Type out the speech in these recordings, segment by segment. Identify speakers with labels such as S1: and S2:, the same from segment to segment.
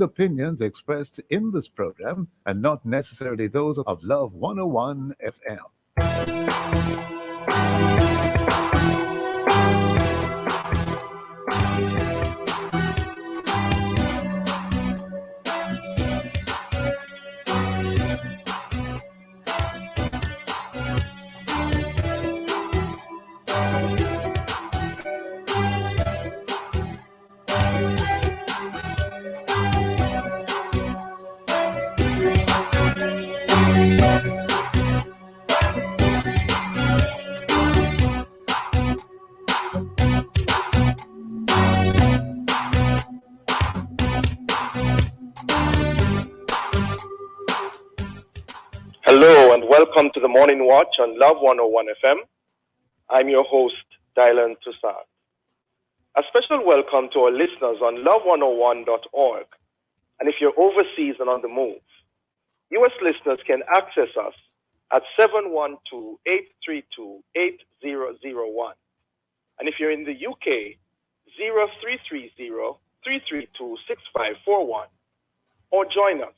S1: Opinions expressed in this program and not necessarily those of Love 101 FM.
S2: Hello and welcome to the Morning Watch on Love 101 FM. I'm your host, Dylan Toussaint. A special welcome to our listeners on love101.org. And if you're overseas and on the move, U.S. listeners can access us at 712-832-8001. And if you're in the UK, 0330-332-6541. Or join us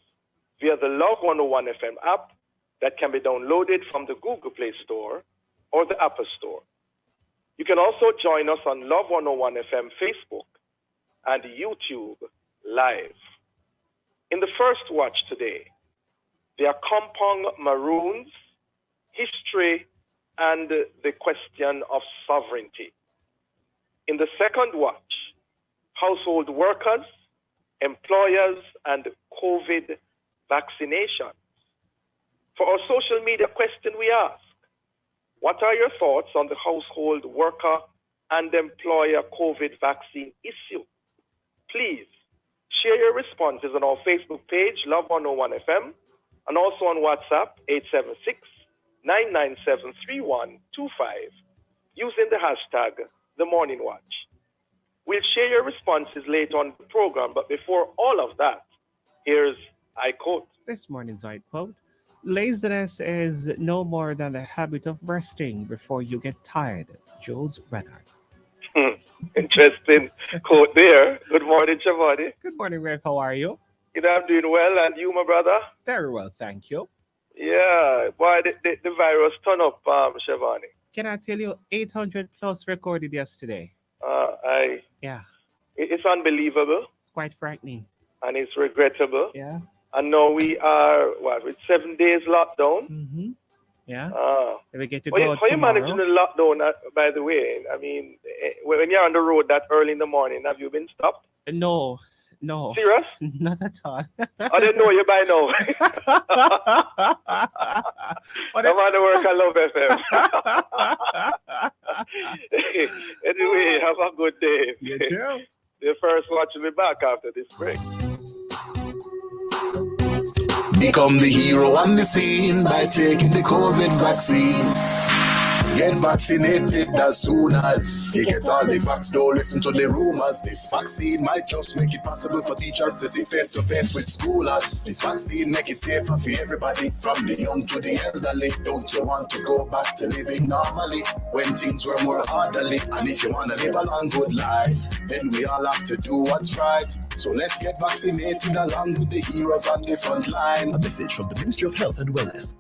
S2: via the Love 101 FM app that can be downloaded from the Google Play Store or the Apple Store. You can also join us on Love 101 FM Facebook and YouTube Live. In the first watch today, the Accompong Maroons, history, and the question of sovereignty. In the second watch, household workers, employers, and COVID vaccination. For our social media question, we ask, what are your thoughts on the household worker and employer COVID vaccine issue? Please share your responses on our Facebook page, Love 101 FM, and also on WhatsApp, 876-997-3125, using the hashtag, The Morning Watch. We'll share your responses later on the program, but before all of that, here's I quote.
S3: This morning's I quote. Laziness is no more than the habit of resting before you get tired. Jules Renard.
S2: Interesting quote there. Good morning, Shavani.
S3: Good morning, Rick. How are you?
S2: You know, I'm doing well, and you, my brother?
S3: Very well, thank you.
S2: Yeah, boy, the virus turned up, Shavani.
S3: Can I tell you, 800 plus recorded yesterday.
S2: Yeah. It's unbelievable.
S3: It's quite frightening.
S2: And it's regrettable.
S3: Yeah.
S2: And now we are, with 7 days lockdown?
S3: Mm-hmm. Yeah. We get to
S2: go
S3: tomorrow.
S2: How you managing the lockdown, by the way? I mean, when you're on the road that early in the morning, have you been stopped?
S3: No.
S2: Serious?
S3: Not at all.
S2: I didn't know you by now. I'm on the work, I love FM. Anyway, have a good day.
S3: You too.
S2: The first watch will be back after this break.
S4: Become the hero on the scene by taking the COVID vaccine. Get vaccinated as soon as you get all the facts. Don't listen to the rumors. This vaccine might just make it possible for teachers to sit face to face with schoolers. This vaccine make it safer for everybody, from the young to the elderly. Don't you want to go back to living normally when things were more orderly? And if you want to live a long good life, then we all have to do what's right. So let's get vaccinated along with the heroes on the front line.
S5: A message from the Ministry of Health and Wellness.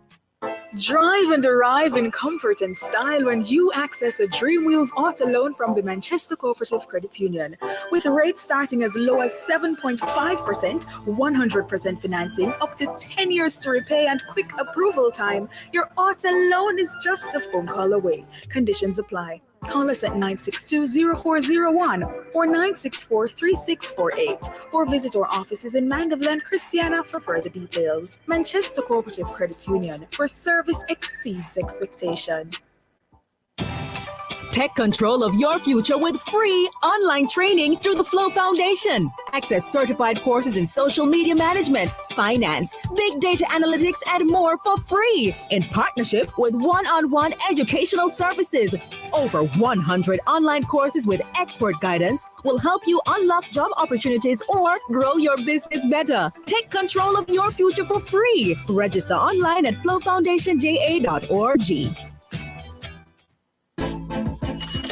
S6: Drive and arrive in comfort and style when you access a Dream Wheels auto loan from the Manchester Cooperative Credit Union. With rates starting as low as 7.5%, 100% financing, up to 10 years to repay, and quick approval time, your auto loan is just a phone call away. Conditions apply. Call us at 962-0401 or 964-3648 or visit our offices in Mandeville and Christiana for further details. Manchester Cooperative Credit Union, where service exceeds expectation.
S7: Take control of your future with free online training through the Flow Foundation. Access certified courses in social media management, finance, big data analytics, and more for free in partnership with One-on-One Educational Services. Over 100 online courses with expert guidance will help you unlock job opportunities or grow your business better. Take control of your future for free. Register online at flowfoundationja.org.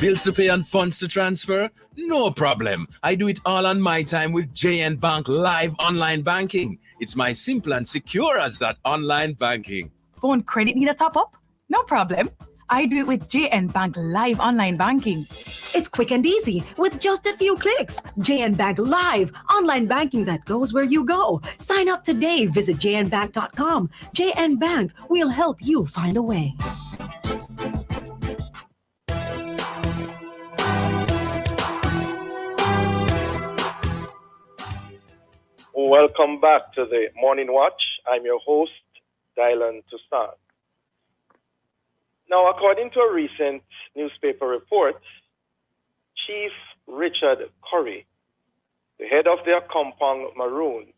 S8: Bills to pay and funds to transfer? No problem. I do it all on my time with JN Bank Live Online Banking. It's my simple and secure as that online banking.
S9: Phone credit need a top up? No problem. I do it with JN Bank Live Online Banking.
S7: It's quick and easy with just a few clicks. JN Bank Live, online banking that goes where you go. Sign up today. Visit jnbank.com. JN Bank will help you find a way.
S2: Welcome back to the Morning Watch. I'm your host, Dylan Toussaint. Now, according to a recent newspaper report, Chief Richard Curry, the head of the Accompong Maroons,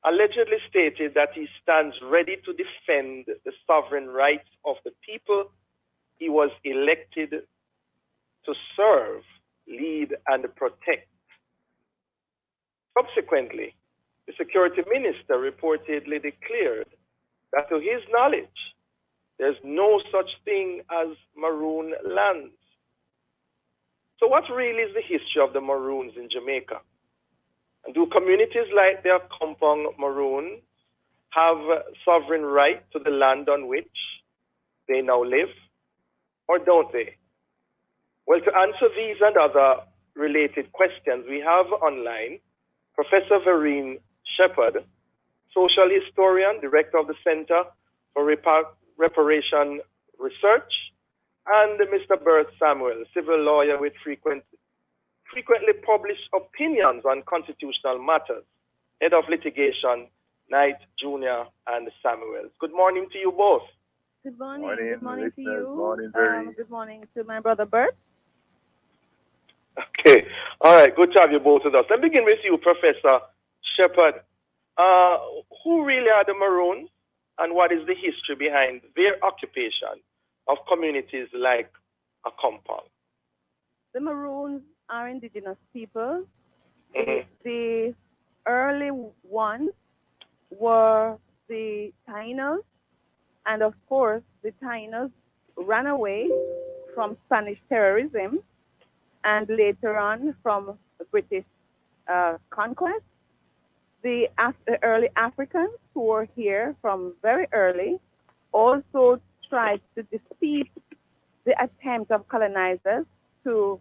S2: allegedly stated that he stands ready to defend the sovereign rights of the people he was elected to serve, lead, and protect. Subsequently, the security minister reportedly declared that to his knowledge, there's no such thing as Maroon lands. So what really is the history of the Maroons in Jamaica? And do communities like the Accompong Maroons have sovereign right to the land on which they now live? Or don't they? Well, to answer these and other related questions, we have online Professor Vereen Shepherd, social historian, director of the Center for Reparation Research, and Mr. Bert Samuel, civil lawyer with frequently published opinions on constitutional matters, head of litigation, Knight Jr. and Samuels. Good morning to you both.
S10: Good morning. Good morning to you.
S2: Morning,
S10: good morning to my brother Bert.
S2: Okay. All right. Good to have you both with us. Let me begin with you, Professor Shepherd. Who really are the Maroons, and what is the history behind their occupation of communities like Accompong?
S10: The Maroons are indigenous people.
S2: Mm-hmm.
S10: The early ones were the Tainos, and of course, the Tainos ran away from Spanish terrorism and later on from British conquest. The early Africans who were here from very early also tried to defeat the attempt of colonizers to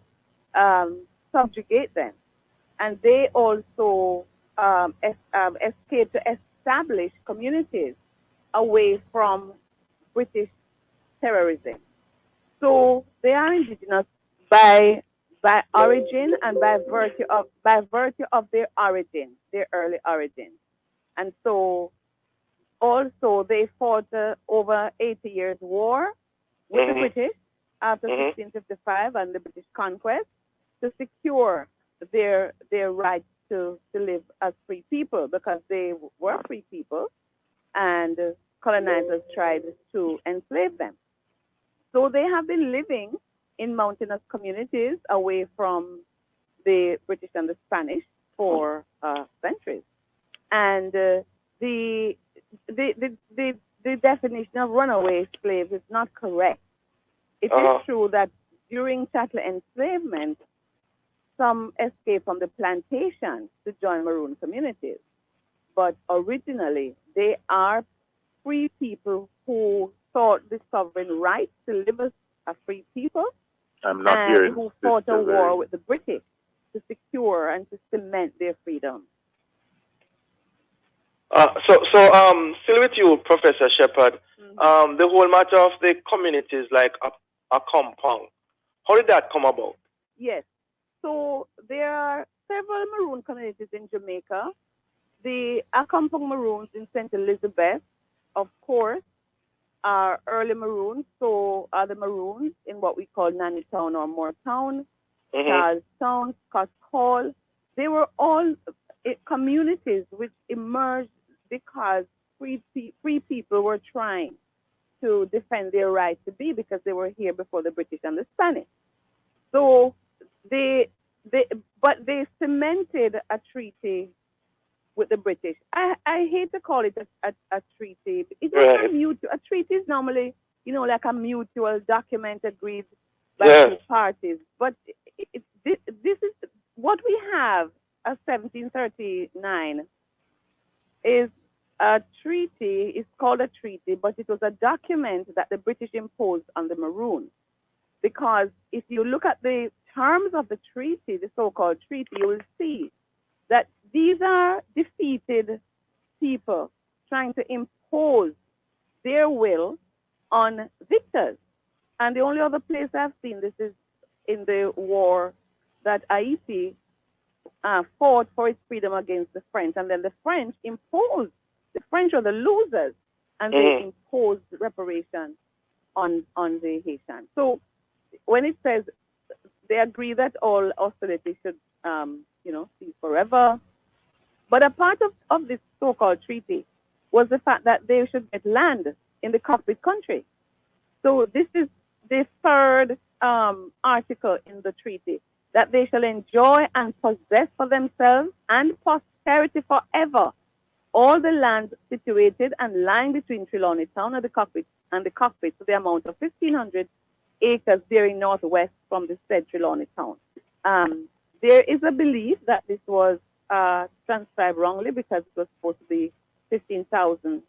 S10: subjugate them. And they also escaped to establish communities away from British terrorism. So they are indigenous by origin and by virtue of their origin, their early origin. And so also they fought over 80 years war with the British after 1655 and the British conquest to secure their right to live as free people, because they were free people and colonizers tried to enslave them. So they have been living in mountainous communities away from the British and the Spanish for centuries. And the definition of runaway slaves is not correct. It is true that during chattel enslavement, some escaped from the plantations to join Maroon communities. But originally, they are free people who sought the sovereign right to live as a free people,
S2: I'm not
S10: and
S2: hearing
S10: who fought a war with the British to secure and to cement their freedom.
S2: Still with you, Professor Shepherd, the whole matter of the communities like Accompong, how did that come about?
S10: Yes. So there are several Maroon communities in Jamaica. The Accompong Maroons in St. Elizabeth, of course, are early Maroons. So are the Maroons in what we call Nanny Town or Moortown, Charlestown, Scotch Hall. They were all communities which emerged because free people were trying to defend their right to be, because they were here before the British and the Spanish. So they cemented a treaty with the British. I hate to call it a treaty. It's not a treaty is normally, like a mutual document agreed by
S2: Yes.
S10: two parties. But this is what we have as 1739 is a treaty. It's called a treaty, but it was a document that the British imposed on the Maroons. Because if you look at the terms of the treaty, the so-called treaty, you will see that these are defeated people trying to impose their will on victors. And the only other place I've seen this is in the war that Haiti fought for its freedom against the French. And then the French were the losers, and they imposed reparation on the Haitians. So when it says they agree that all hostility should, cease forever, but a part of this so-called treaty was the fact that they should get land in the cockpit country. So this is the third article in the treaty, that they shall enjoy and possess for themselves and posterity forever all the land situated and lying between Trelawney Town and the cockpit to the amount of 1,500 acres bearing northwest from the said Trelawney Town. There is a belief that this was transcribed wrongly because it was supposed to be 15,000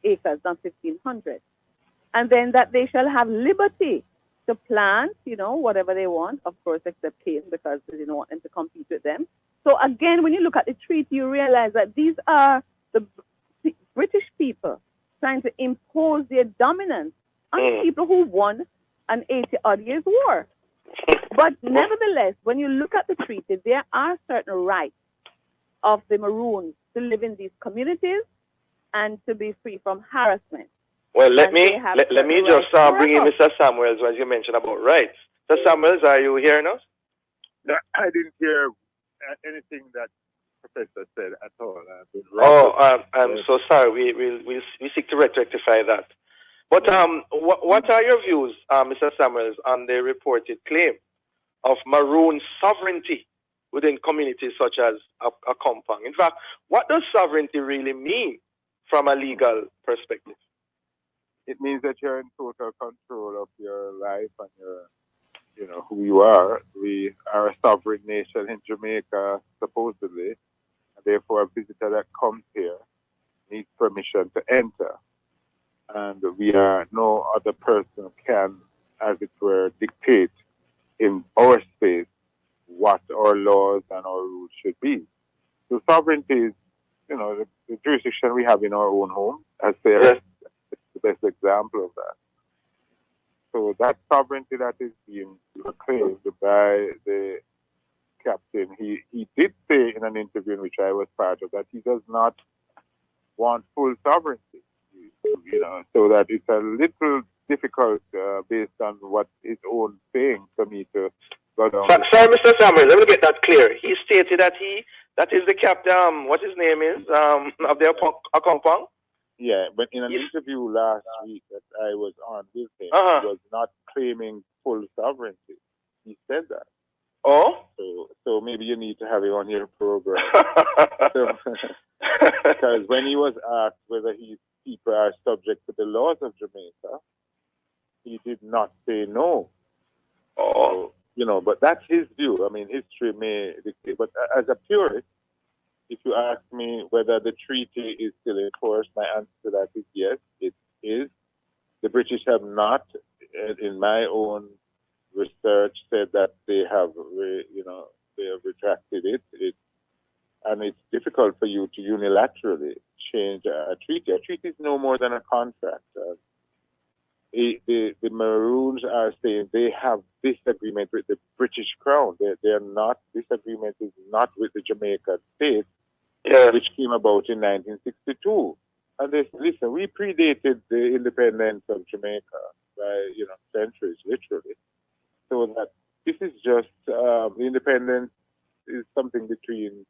S10: acres, not 1,500. And then that they shall have liberty to plant, whatever they want, of course, except cane, because they didn't want them to compete with them. So again, when you look at the treaty, you realize that these are the British people trying to impose their dominance on people who won an 80-odd years war. But nevertheless, when you look at the treaty, there are certain rights of the Maroons to live in these communities and to be free from harassment.
S2: Well, let me just
S10: rights
S2: bring in
S10: forever.
S2: Mr. Samuels, as you mentioned about rights. Mr. Samuels, are you hearing us?
S11: No, I didn't hear anything that Professor said at all.
S2: I'm so sorry. We seek to rectify that. But what are your views, Mr. Samuels, on the reported claim of Maroon sovereignty within communities such as a compound? In fact, what does sovereignty really mean from a legal perspective?
S11: It means that you're in total control of your life and your, who you are. We are a sovereign nation in Jamaica, supposedly. And therefore, a visitor that comes here needs permission to enter. And no other person can, as it were, dictate in our space what our laws and our rules should be. So sovereignty is, the jurisdiction we have in our own home, as Sarah is the best example of that. So that sovereignty that is being claimed by the captain, he did say in an interview in which I was part of that he does not want full sovereignty. So that it's a little difficult based on what his own saying for me to go down.
S2: Sorry, Mr. Samuel, let me get that clear. He stated that that is the captain, what his name is, of the compound?
S11: Yeah, but in an interview last week that I was on with him, he was not claiming full sovereignty. He said that.
S2: Oh?
S11: So maybe you need to have him on your program. Because when he was asked whether his people are subject to the laws of Jamaica, he did not say no.
S2: Oh.
S11: So, but that's his view. I mean, history may dictate. But as a purist, if you ask me whether the treaty is still in force, my answer to that is yes, it is. The British have not, in my own research, said that they have, they have retracted it. And it's difficult for you to unilaterally change a treaty. A treaty is no more than a contract. The Maroons are saying they have disagreement with the British Crown. Disagreement is not with the Jamaican state, which came about in 1962. And they said, listen, we predated the independence of Jamaica by, centuries, literally. So that this is just, the independence is something between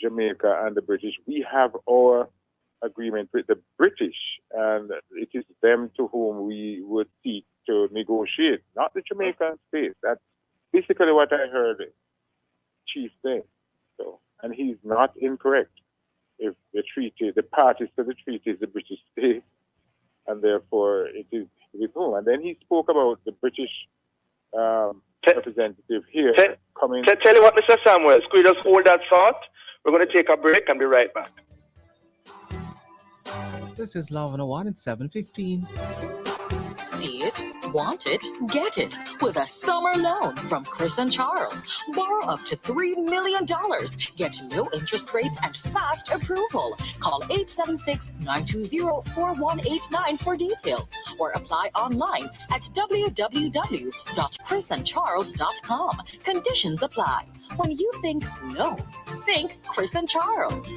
S11: Jamaica and the British. We have our agreement with the British, and it is them to whom we would seek to negotiate, not the Jamaican state. That's basically what I heard Chief say. So, and he's not incorrect. If the parties to the treaty is the British state, and therefore it is with whom. And then he spoke about the British representative here coming.
S2: Tell you what, Mr. Samuels, could you just hold that thought? We're going to take a break and be right back.
S3: This is Love 101 at 7:15.
S12: See it, want it, get it with a summer loan from Chris and Charles. Borrow up to $3 million. Get no interest rates and fast approval. Call 876-920-4189 for details or apply online at www.chrisandcharles.com. Conditions apply. When you think loans, think Chris and Charles.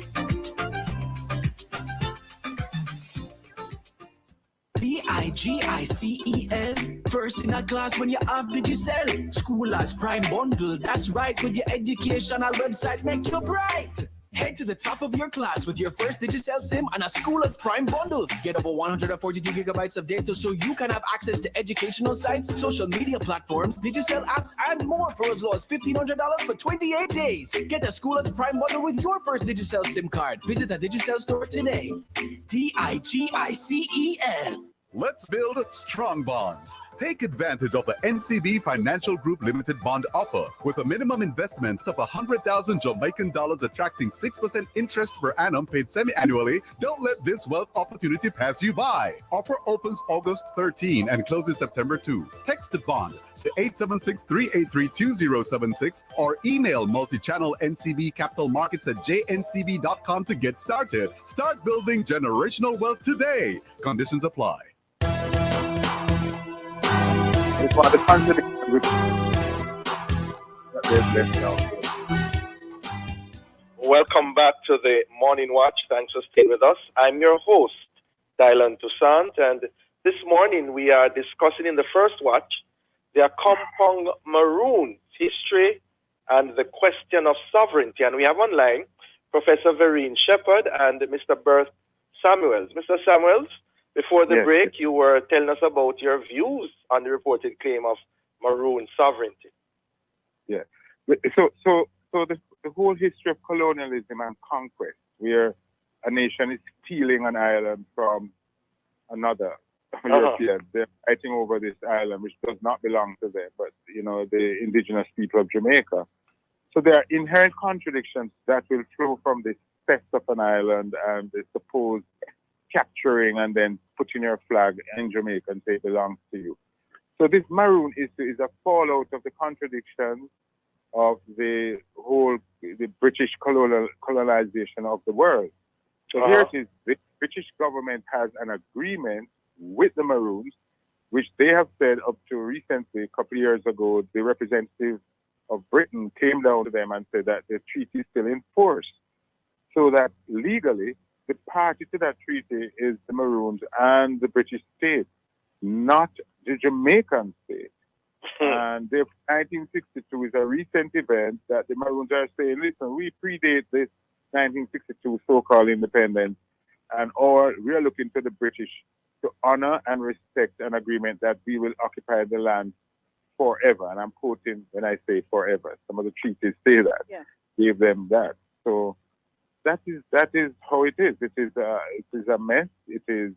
S5: DIGICEL. First in a class when you have Digicel. School as prime bundle. That's right, with your educational website, make you bright. Head to the top of your class with your first Digicel SIM and a school as prime bundle. Get over 142 gigabytes of data so you can have access to educational sites, social media platforms, Digicel apps, and more for as low as $1,500 for 28 days. Get a school as prime bundle with your first Digicel SIM card. Visit the Digicel store today. DIGICEL.
S1: Let's build strong bonds. Take advantage of the NCB Financial Group Limited bond offer with a minimum investment of 100,000 Jamaican dollars attracting 6% interest per annum paid semi-annually. Don't let this wealth opportunity pass you by. Offer opens August 13 and closes September 2. Text the bond to 876-383-2076 or email multi-channel NCB Capital Markets at jncb.com to get started. Start building generational wealth today. Conditions apply.
S11: It's one of the contradictions with that they've left out.
S2: Welcome back to the Morning Watch. Thanks for staying with us. I'm your host, Dylan Toussaint, and this morning we are discussing in the first watch the Accompong Maroons history and the question of sovereignty. And we have online Professor Vereen Shepherd and Mr. Bert Samuels. Mr. Samuels, before the break, you were telling us about your views on the reported claim of Maroon sovereignty.
S11: Yeah. So the whole history of colonialism and conquest, where a nation is stealing an island from another European. They're fighting over this island, which does not belong to them, but, you know, the indigenous people of Jamaica. So there are inherent contradictions that will flow from this theft of an island and the supposed capturing and then putting your flag in Jamaica and say it belongs to you. So this Maroon issue is a fallout of the contradictions of the British colonization of the world. So here it is, the British government has an agreement with the Maroons, which they have said up to recently, a couple of years ago, the representative of Britain came down to them and said that the treaty is still in force. So that legally, the party to that treaty is the Maroons and the British state, not the Jamaican state. And the 1962 is a recent event that the Maroons are saying, listen, we predate this 1962 so-called independence, and we are looking to the British to honor and respect an agreement that we will occupy the land forever. And I'm quoting when I say forever. Some of the treaties say that. Yeah. Gave them that. So that is how it is. It is a mess. It is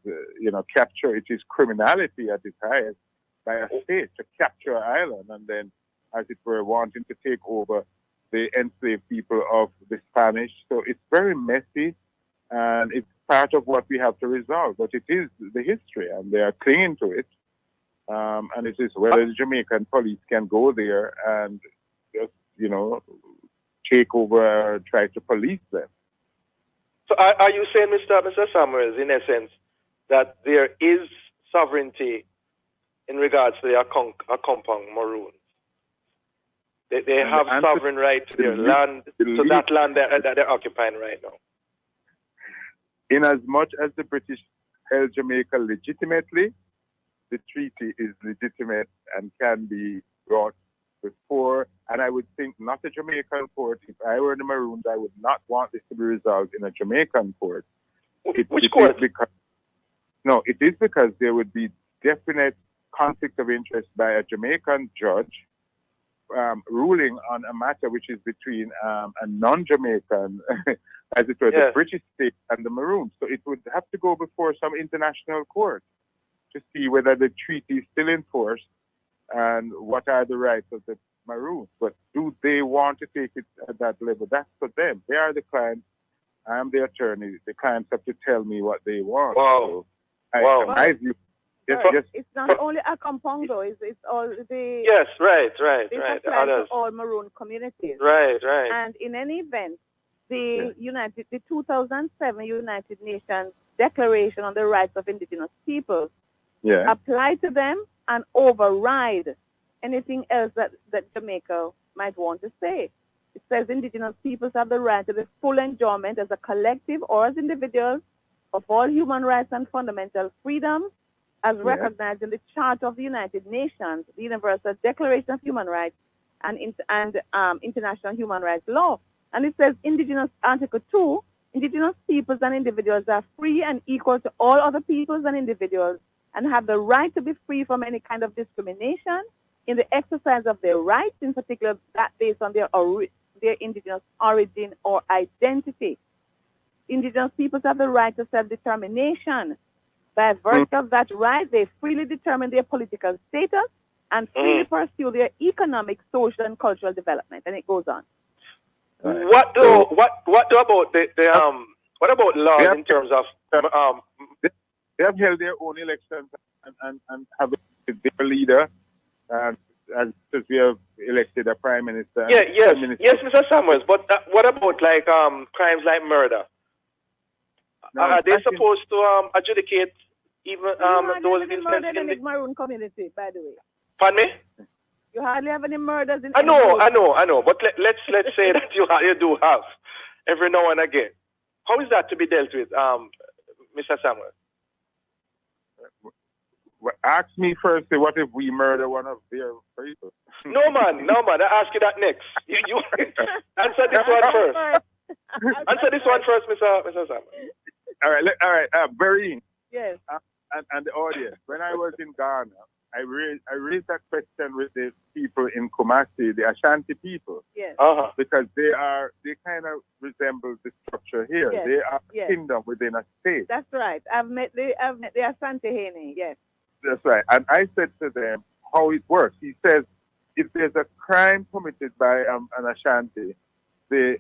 S11: capture. It is criminality at its highest by a state to capture an island and then, as it were, wanting to take over the enslaved people of the Spanish. So it's very messy, and it's part of what we have to resolve. But it is the history, and they are clinging to it. And it is whether the Jamaican police can go there and just, take over or try to police them.
S2: So are you saying, Mr. Samuels, in essence, that there is sovereignty in regards to the Accompong Maroons? They have sovereign right to their land, to that land that they're occupying right now.
S11: In as much as the British held Jamaica legitimately, the treaty is legitimate and can be brought before, and I would think not a Jamaican court. If I were the Maroons, I would not want this to be resolved in a Jamaican court.
S2: Which court?
S11: It is because there would be definite conflict of interest by a Jamaican judge ruling on a matter which is between a non-Jamaican, as it were, the British state and the Maroons. So it would have to go before some international court to see whether the treaty is still in force and what are the rights of the Maroons. But do they want to take it at that level? That's for them. They are the clients. I am the attorney. The clients have to tell me what they want.
S2: Wow.
S11: So
S2: Wow.
S11: my view,
S10: It's not only a Compongo, it's all the...
S2: Yes, right.
S10: This applies to
S2: Others.
S10: all Maroon communities.
S2: Right.
S10: And in any event, the 2007 United Nations Declaration on the Rights of Indigenous Peoples apply to them and override anything else that Jamaica might want to say. It says Indigenous peoples have the right to the full enjoyment as a collective or as individuals of all human rights and fundamental freedoms as recognized in the Charter of the United Nations, the Universal Declaration of Human Rights, and international human rights law. And it says Article 2, Indigenous peoples and individuals are free and equal to all other peoples and individuals and have the right to be free from any kind of discrimination in the exercise of their rights, in particular that based on their indigenous origin or identity. Indigenous peoples have the right to self-determination. By virtue of that right, they freely determine their political status and freely pursue their economic, social, and cultural development. And it goes on.
S2: What about what about laws in terms of
S11: they have held their own elections and have their leader, as we have elected a prime minister.
S2: Yes, Mr. Samuels. But what about like crimes like murder? Are they supposed to adjudicate even those incidents
S10: in the Maroon community, by the way?
S2: Pardon me?
S10: You hardly have any murders in.
S2: I know. But let's say that you do have every now and again. How is that to be dealt with, Mr. Samuel?
S11: Ask me first. What if we murder one of their people?
S2: No man. I ask you that next. You answer this one first. Answer this one first, Mr. Samuel.
S11: All right. Berrien.
S10: Yes.
S11: And the audience. When I was in Ghana, I raised that question with the people in Kumasi, the Ashanti people.
S10: Yes.
S11: Because they kind of resemble the structure here.
S10: Yes.
S11: They are a kingdom within a state.
S10: That's right. I've met the Asante Hene. Yes.
S11: That's right. And I said to them how it works. He says, if there's a crime committed by an Ashanti, the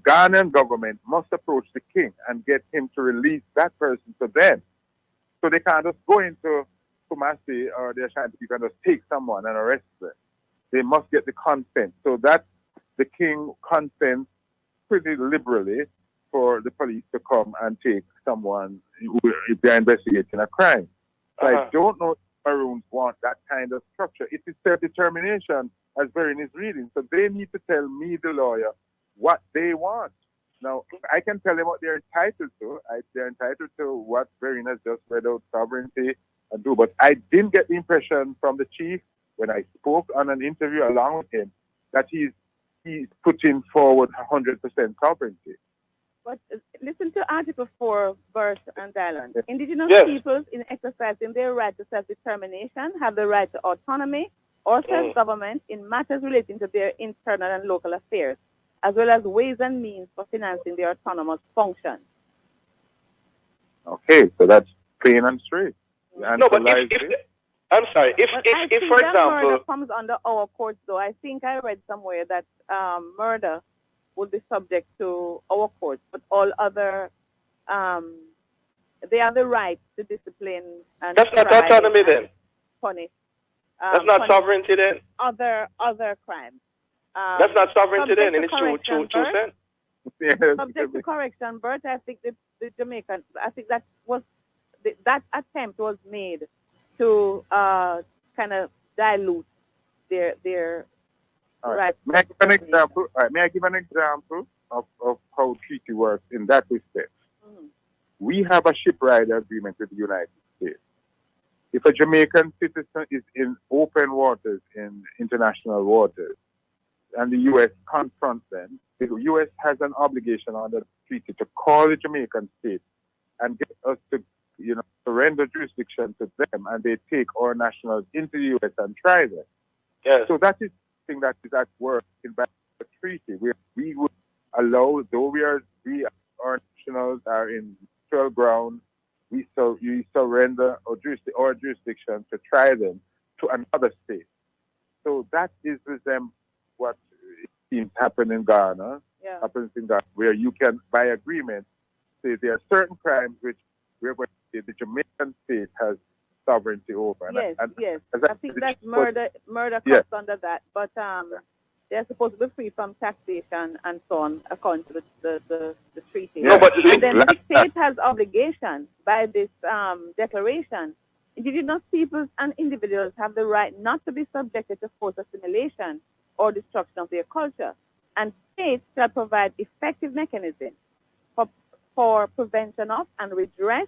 S11: Ghanaian government must approach the king and get him to release that person to them. So they can't just go into Kumasi or the Ashanti people and just take someone and arrest them. They must get the consent. So that the king consents pretty liberally for the police to come and take someone if they're investigating a crime. So I don't know if Maroons want that kind of structure. It is self-determination, as Berrien is reading. So they need to tell me, the lawyer, what they want. Now, I can tell them what they're entitled to. They're entitled to what Berrien has just read out, sovereignty, and do. But I didn't get the impression from the chief when I spoke on an interview along with him that he's putting forward 100% sovereignty.
S10: But listen to Article 4, verse and dialogue. Indigenous peoples, in exercising their right to self-determination, have the right to autonomy or self-government in matters relating to their internal and local affairs, as well as ways and means for financing their autonomous functions.
S11: Okay, so that's plain and straight.
S2: No, but I'm sorry. If for example,
S10: murder comes under our courts, though, I think I read somewhere that murder would be subject to our courts, but all other, they have the right to discipline and
S2: that's not autonomy then.
S10: Punish.
S2: That's not sovereignty then.
S10: Other crimes.
S2: That's not sovereignty then, in its true sense.
S10: Subject to correction, Bert. I think the Jamaican. I think that attempt was made to kind of dilute their right.
S11: May I give an example? May I give an example of how treaty works in that respect? We have a ship rider agreement with the United States. If a Jamaican citizen is in open waters, in international waters, and the U.S. confronts them, the U.S. has an obligation under the treaty to call the Jamaican state and get us to, surrender jurisdiction to them, and they take our nationals into the U.S. and try them.
S2: Yes.
S11: So that is something that is at work in the treaty, where we would allow, though our nationals are in neutral ground, we surrender our jurisdiction to try them. to another state. So that is what seems happen in Ghana, happens in Ghana, where you can, by agreement, say there are certain crimes which we're going to say the Jamaican state has sovereignty over.
S10: Yes. I think that murder comes under that, but they're supposed to be free from taxation and so on, according to the treaty.
S2: No, but
S10: and then the state has obligations by this declaration. Indigenous peoples and individuals have the right not to be subjected to forced assimilation or destruction of their culture, and states shall provide effective mechanisms for prevention of and redress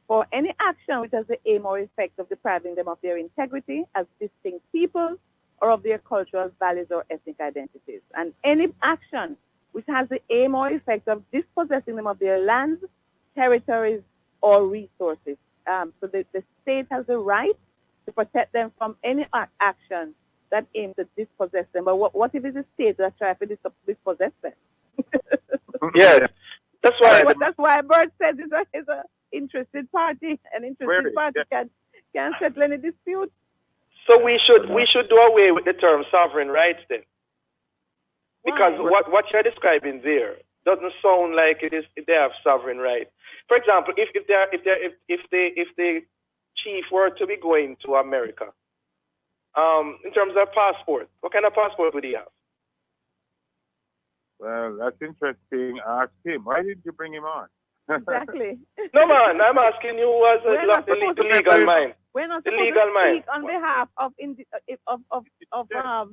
S10: for any action which has the aim or effect of depriving them of their integrity as distinct people or of their cultural values or ethnic identities. And any action which has the aim or effect of dispossessing them of their lands, territories, or resources. So the state has the right to protect them from any action that aims to dispossess them. But what if it's a state that tries to dispossess them?
S2: Yes. That's
S10: why Bert says it's an interested party. An interested party can settle any dispute.
S2: So we should do away with the term sovereign rights then, because what you're describing there doesn't sound like they have sovereign rights. For example, if the chief were to be going to America, in terms of passport, what kind of passport would he have?
S11: Well, that's interesting. Ask him. Why didn't you bring him on?
S10: Exactly.
S2: No, man, I'm asking you as the legal mind.
S10: We're not supposed to speak on behalf of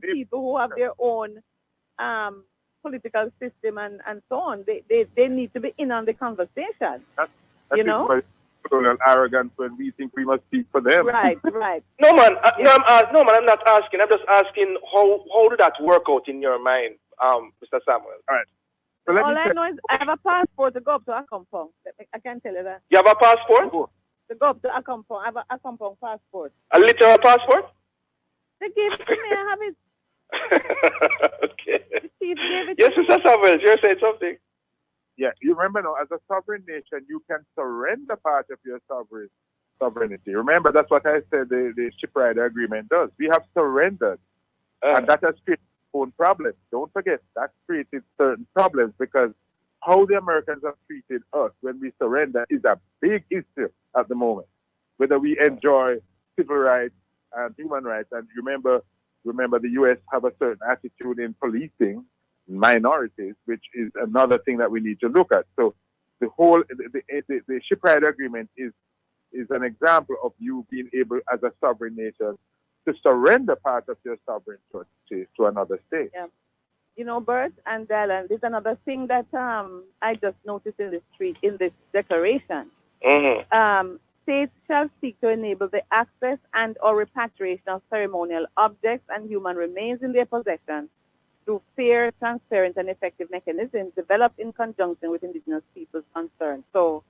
S10: people who have their own political system and so on. They need to be in on the conversation.
S11: That's arrogance when we think we must speak for them.
S10: Right.
S2: No, man. I'm not asking. I'm just asking how did that work out in your mind, Mr. Samuel?
S11: All right. So
S10: all I know is I have a passport to go up to Accompong. I can tell you that.
S2: You have a passport?
S10: To go up to Accompong. I have an Accompong passport.
S2: A literal passport?
S10: They gave it to me. I have it.
S2: Okay.
S10: The chief gave it
S2: yes,
S10: to me.
S2: Mr. Samuel, you're saying something.
S11: Yeah, you remember now, as a sovereign nation, you can surrender part of your sovereignty. Remember, that's what I said the Shiprider Agreement does. We have surrendered, and that has created its own problems. Don't forget, that created certain problems because how the Americans have treated us when we surrender is a big issue at the moment. Whether we enjoy civil rights and human rights, and remember the U.S. have a certain attitude in policing minorities, which is another thing that we need to look at. So the whole the Shiprider Agreement is an example of you being able as a sovereign nation to surrender part of your sovereignty to another state.
S10: Yeah. You know, Bert and Dylan, there's another thing that I just noticed in this declaration.
S2: Mm-hmm.
S10: States shall seek to enable the access and or repatriation of ceremonial objects and human remains in their possession through fair, transparent, and effective mechanisms developed in conjunction with indigenous peoples concerned. So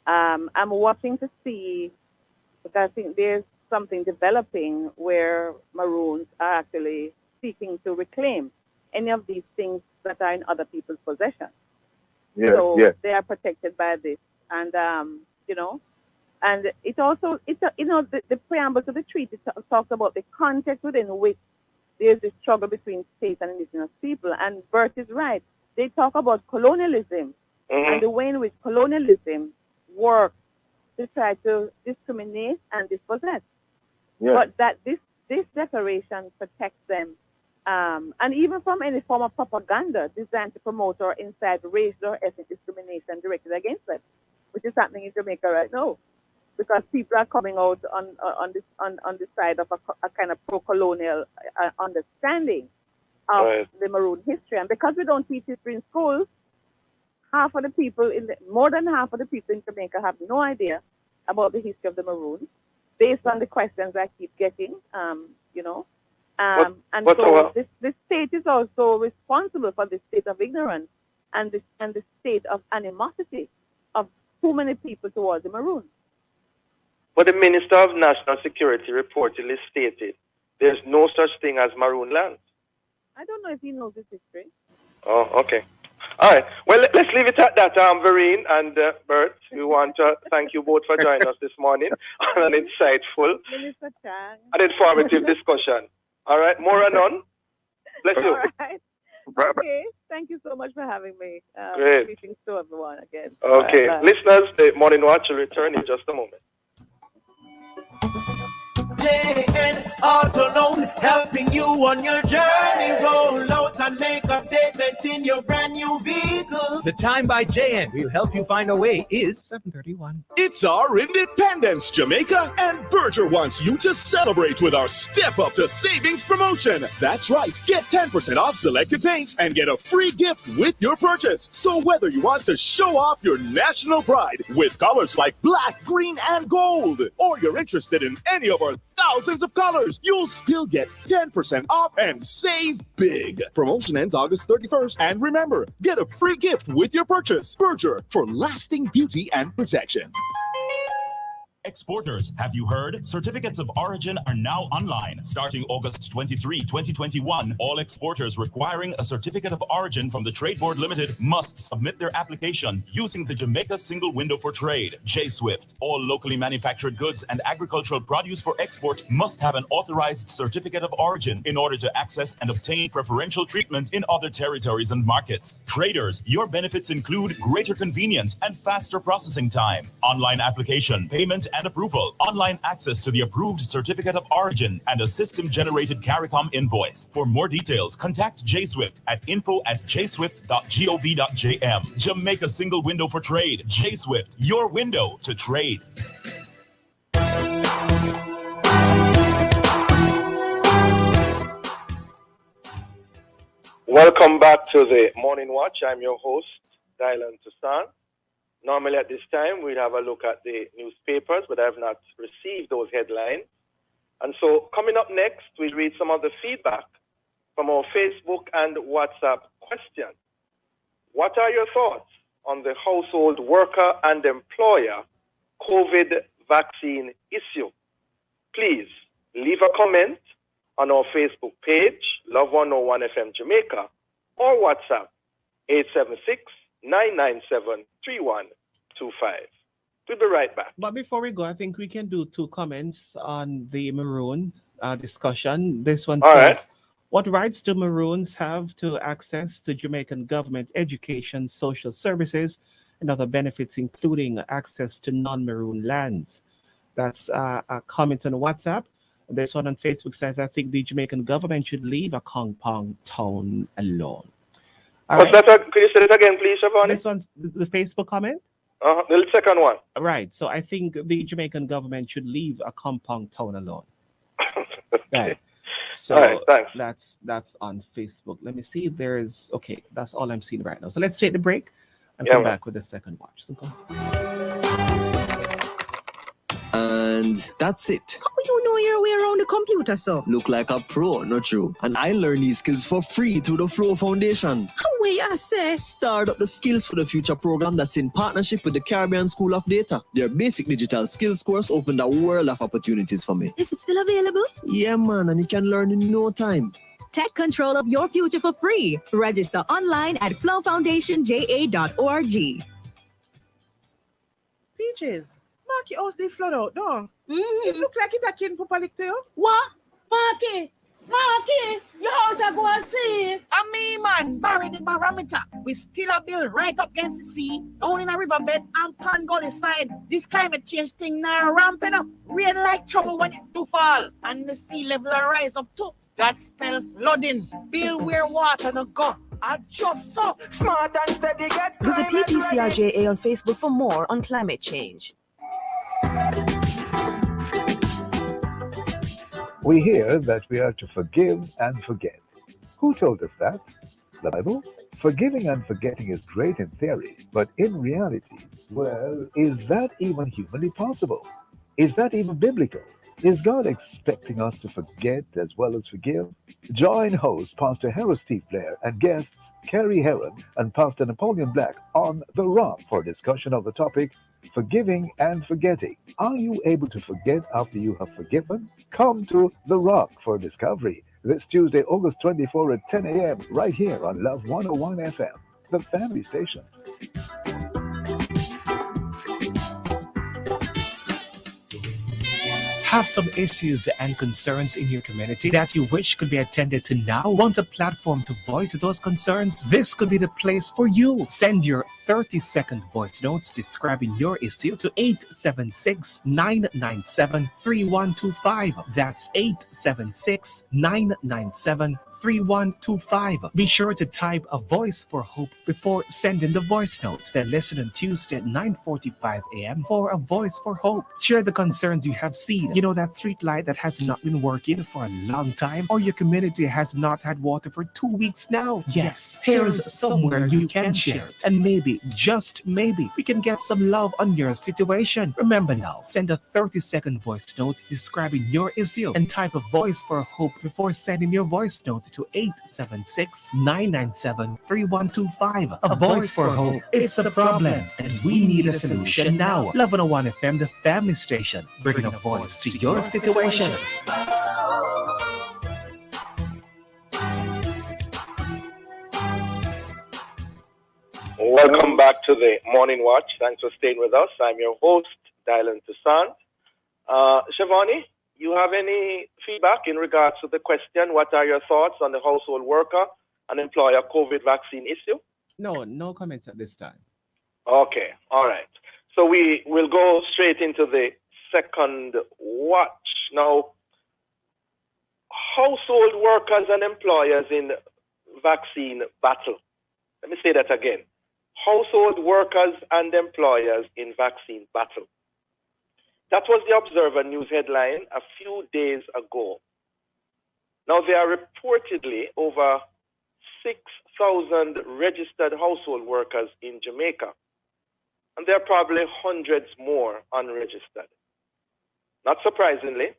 S10: I'm watching to see, because I think there's something developing where Maroons are actually seeking to reclaim any of these things that are in other people's possession. They are protected by this. And, and it also, the preamble to the treaty talks about the context within which there's a struggle between states and indigenous people. And Bert is right. They talk about colonialism and the way in which colonialism works to try to discriminate and dispossess.
S11: Yeah.
S10: But that this declaration protects them, and even from any form of propaganda designed to promote or incite racial or ethnic discrimination directed against them, which is happening in Jamaica right now, because people are coming out on the side of a kind of pro-colonial understanding of the Maroon history, and because we don't teach history in schools, more than half of the people in Jamaica have no idea about the history of the Maroons, based on the questions I keep getting, this state is also responsible for the state of ignorance and the state of animosity of too many people towards the Maroons.
S2: But the Minister of National Security reportedly stated there's no such thing as Maroon land.
S10: I don't know if he knows this history.
S2: Oh, okay. All right. Well, let's leave it at that. Vereen and Bert, we want to thank you both for joining us this morning on an insightful
S10: Minister Chang.
S2: and informative discussion. All right. More and on. Bless you.
S10: All right. Okay. Thank you so much for having me.
S2: Great.
S10: Greetings to everyone again.
S2: Okay.
S10: Bye.
S2: Listeners, the Morning Watch will return in just a moment.
S5: JN Auto Loan, helping you on your journey. Roll out and make a statement in your brand new vehicle.
S13: The time by JN will help you find a way is
S3: 7:31.
S14: It's our Independence, Jamaica, and Berger wants you to celebrate with our Step Up to Savings promotion. That's right, get 10% off selected paints and get a free gift with your purchase. So whether you want to show off your national pride with colors like black, green, and gold, or you're interested in any of our thousands of colors, you'll still get 10% off and save big. Promotion ends August 31st. And remember, get a free gift with your purchase. Berger, for lasting beauty and protection.
S15: Exporters, have you heard? Certificates of origin are now online. Starting August 23, 2021, all exporters requiring a certificate of origin from the Trade Board Limited must submit their application using the Jamaica Single Window for Trade, J-SWIFT. All locally manufactured goods and agricultural produce for export must have an authorized certificate of origin in order to access and obtain preferential treatment in other territories and markets. Traders, your benefits include greater convenience and faster processing time, online application, payment and approval, online access to the approved certificate of origin, and a system-generated CARICOM invoice. For more details, contact J-SWIFT at info@jswift.gov.jm. Jamaica Single Window for Trade. J-SWIFT, your window to trade.
S2: Welcome back to the Morning Watch. I'm your host, Dylan Toussaint. Normally at this time, we'd have a look at the newspapers, but I have not received those headlines. And so coming up next, we'll read some of the feedback from our Facebook and WhatsApp questions. What are your thoughts on the household worker and employer COVID vaccine issue? Please leave a comment on our Facebook page, Love 101 FM Jamaica, or WhatsApp 876-997-3125. We'll be right back.
S3: But before we go, I think we can do two comments on the Maroon discussion. This one
S2: All
S3: says,
S2: right.
S3: what rights do Maroons have to access to Jamaican government education, social services, and other benefits, including access to non-Maroon lands? That's a comment on WhatsApp. This one on Facebook says, I think the Jamaican government should leave a Kongpong town alone. All right.
S2: Could you say it again, please, Shavani?
S3: This one's the Facebook comment?
S2: The second one.
S3: Right. So I think the Jamaican government should leave a Kongpong town alone. Right. So
S2: all right, thanks.
S3: That's on Facebook. Let me see if there is, okay, that's all I'm seeing right now. So let's take the break and come back with the second watch. So go.
S16: And that's it.
S7: How you know your way around the computer, so?
S16: Look like a pro, not true. And I learned these skills for free through the Flow Foundation.
S7: How will you assess?
S16: Start up the Skills for the Future program that's in partnership with the Caribbean School of Data. Their basic digital skills course opened a world of opportunities for me.
S7: Is it still available?
S16: Yeah, man, and you can learn in no time.
S7: Take control of your future for free. Register online at flowfoundationja.org.
S17: Peaches, Marky house they flood out, no? It look like it a kin Papa to you.
S18: What? Marky, your house I go and see.
S17: And me, man, bury the barometer. We still a bill right up against the sea, down in a riverbed and Pan Gully side. This climate change thing now ramping up. Rain like trouble when it do fall. And the sea level will rise up too. That spell flooding. Bill where water no go. I just so smart and steady get.
S19: Visit PPCRJA on Facebook for more on climate change.
S20: We hear that we are to forgive and forget. Who told us that? The Bible? Forgiving and forgetting is great in theory, but in reality, well, is that even humanly possible? Is that even biblical? Is God expecting us to forget as well as forgive? Join host Pastor Harold Steve Blair and guests Kerry Heron and Pastor Napoleon Black on The Rock for a discussion of the topic, Forgiving and Forgetting. Are you able to forget after you have forgiven? Come to The Rock for discovery this Tuesday, August 24 at 10 a.m. right here on Love 101 FM. the family station.
S3: Have some issues and concerns in your community that you wish could be attended to now? Want a platform to voice those concerns? This could be the place for you. Send your 30-second voice notes describing your issue to 876-997-3125. That's 876-997-3125. Be sure to type a voice for hope before sending the voice note. Then listen on Tuesday at 9:45 a.m. for a voice for hope. Share the concerns you have seen. You know that street light that has not been working for a long time, or your community has not had water for 2 weeks now? Yes, here's somewhere you can share it. And maybe, just maybe, we can get some love on your situation. Remember now, send a 30-second voice note describing your issue and type a voice for hope before sending your voice note to 876-997-3125. A voice for hope. It's a problem, and we need a solution now. Love 101 FM, the family station, bringing a voice to your situation.
S2: Welcome back to the Morning Watch. Thanks for staying with us. I'm your host, Dylan Toussaint. Shivani, you have any feedback in regards to the question? What are your thoughts on the household worker and employer COVID vaccine issue?
S3: No comments at this time.
S2: Okay, all right. So we will go straight into the second watch. Now, household workers and employers in vaccine battle. Let me say that again. Household workers and employers in vaccine battle. That was the Observer News headline a few days ago. Now, there are reportedly over 6,000 registered household workers in Jamaica, and there are probably hundreds more unregistered. Not surprisingly,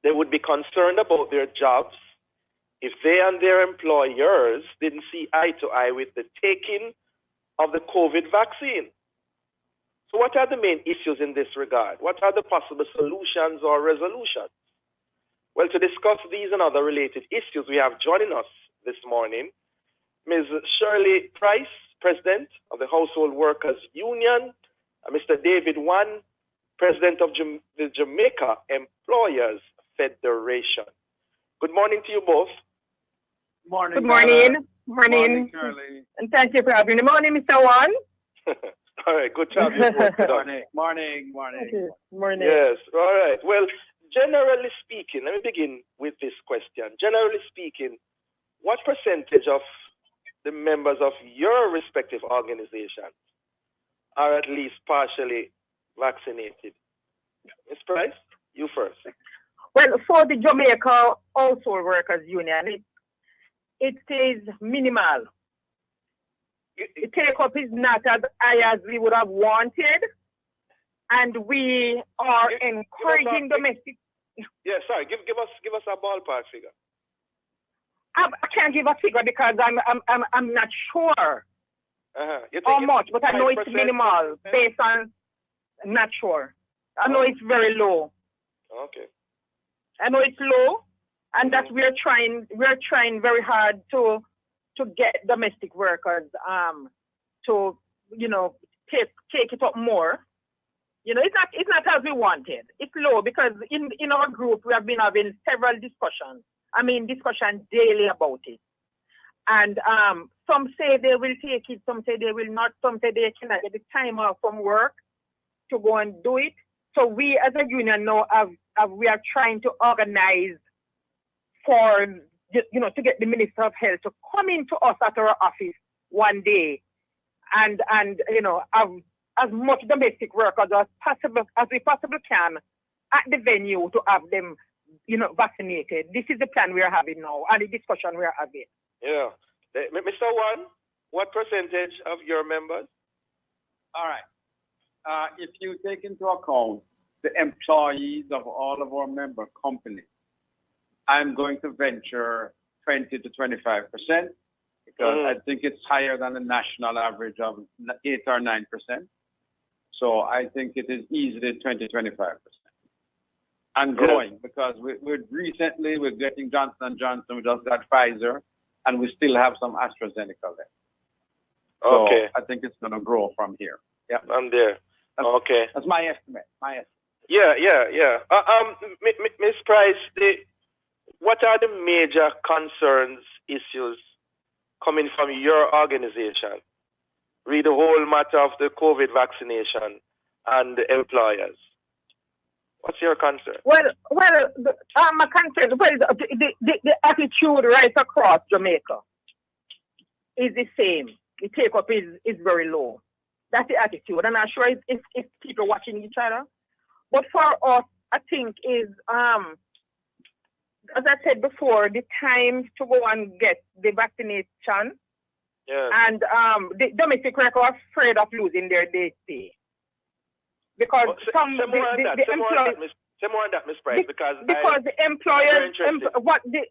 S2: they would be concerned about their jobs if they and their employers didn't see eye to eye with the taking of the COVID vaccine. So what are the main issues in this regard? What are the possible solutions or resolutions? Well, to discuss these and other related issues, we have joining us this morning Ms. Shirley Price, President of the Household Workers Union, and Mr. David Wan, President of the Jamaica Employers Federation. Good morning to you both.
S21: Morning. Good morning. Morning. And thank you for having me. Morning, Mr. Wan.
S2: All right, good to have you both.
S21: Morning. Morning.
S2: Yes, all right. Well, generally speaking, let me begin with this question. Generally speaking, what percentage of the members of your respective organizations are at least partially vaccinated? Ms. Price, you first.
S21: Well, for the Jamaica Household Workers Union, it is minimal. The take-up is not as high as we would have wanted, and we are encouraging domestic.
S2: Yeah, sorry. Give us a ballpark figure.
S21: I can't give a figure because I'm not sure how much, but I know it's minimal based on not sure. I know it's very low.
S2: Okay.
S21: I know it's low, and that we're trying very hard to get domestic workers to take it up more. It's not as we wanted. It's low because in our group we have been having several discussions. Discussion daily about it. And some say they will take it, some say they will not, some say they cannot get the time off from work to go and do it. So we as a union now we are trying to organize for, to get the Minister of Health to come into us at our office one day and have as much domestic workers as we possibly can at the venue to have them vaccinated. This is the plan we are having now and the discussion we are having.
S2: Yeah. Mr. Wan, what percentage of your members?
S22: All right. If you take into account the employees of all of our member companies, I'm going to venture 20 to 25% because I think it's higher than the national average of 8 or 9%. So I think it is easily 20, 25%. And growing because we're getting Johnson & Johnson, we just got Pfizer, and we still have some AstraZeneca left. So
S2: Okay.
S22: I think it's going to grow from here. Yeah.
S2: I'm there. Okay.
S22: That's my estimate. My estimate.
S2: Yeah. Ms. Price, what are the major concerns, issues coming from your organization? Read the whole matter of the COVID vaccination and the employers. What's your concern?
S21: Well, my concern, the attitude right across Jamaica is the same. The take up is very low. That's the attitude, and I'm sure it's people watching each other. But for us, I think is as I said before, the time to go and get the vaccination.
S2: Yes.
S21: And the domestic workers are afraid of losing their day pay. Because
S2: Say more on that, Ms. Price, because
S21: the employers, the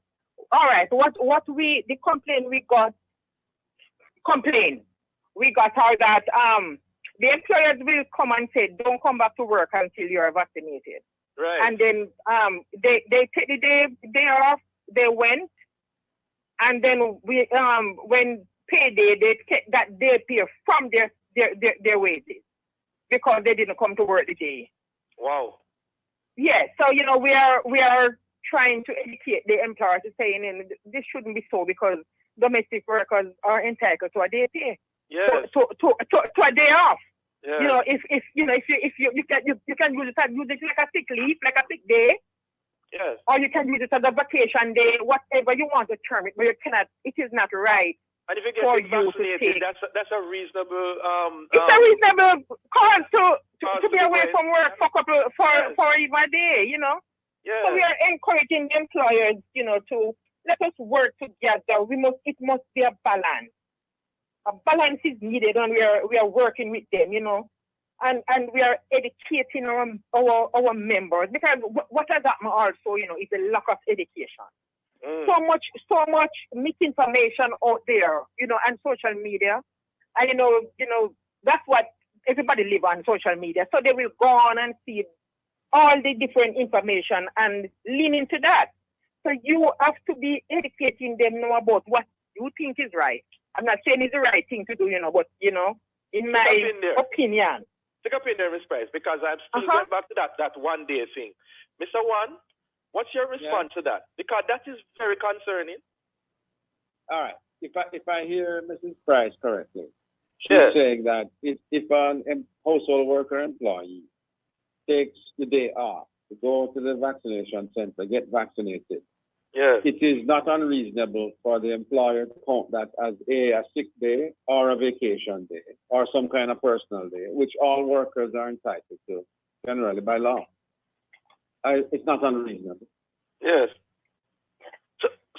S21: complaint we got are that the employers will come and say, don't come back to work until you are vaccinated.
S2: Right.
S21: And then they take the day off, they went, and then we when payday, they take that day pay from their wages because they didn't come to work the day.
S2: Wow.
S21: Yeah, so we are trying to educate the employers to saying this shouldn't be so because domestic workers are entitled to a day pay.
S2: Yes.
S21: To a day off.
S2: Yeah.
S21: If you can use it like a sick leave, like a sick day.
S2: Yes.
S21: Or you can use it as a vacation day, whatever you want to term it, but you cannot. It is not right.
S2: And if you get
S21: for
S2: vaccinated, that's a reasonable.
S21: It's a reasonable cause to be away from work for even a day,
S2: Yeah.
S21: So we are encouraging the employers, to let us work together. It must be a balance. A balance is needed, and we are working with them, and we are educating our members because what has happened also, is a lack of education. So much misinformation out there, and social media. And that's what everybody live on social media. So they will go on and see all the different information and lean into that. So you have to be educating them know about what you think is right. I'm not saying it's the right thing to do, but in my opinion.
S2: Take up in there, Ms. Price, because I'm still going back to that one day thing. Mr. One, what's your response to that? Because that is very concerning.
S22: All right. If I hear Mrs. Price correctly, she's saying that if an household worker employee takes the day off to go to the vaccination center, get vaccinated, it is not unreasonable for the employer to count that as a sick day or a vacation day or some kind of personal day, which all workers are entitled to generally by law. It's not unreasonable.
S2: Yes.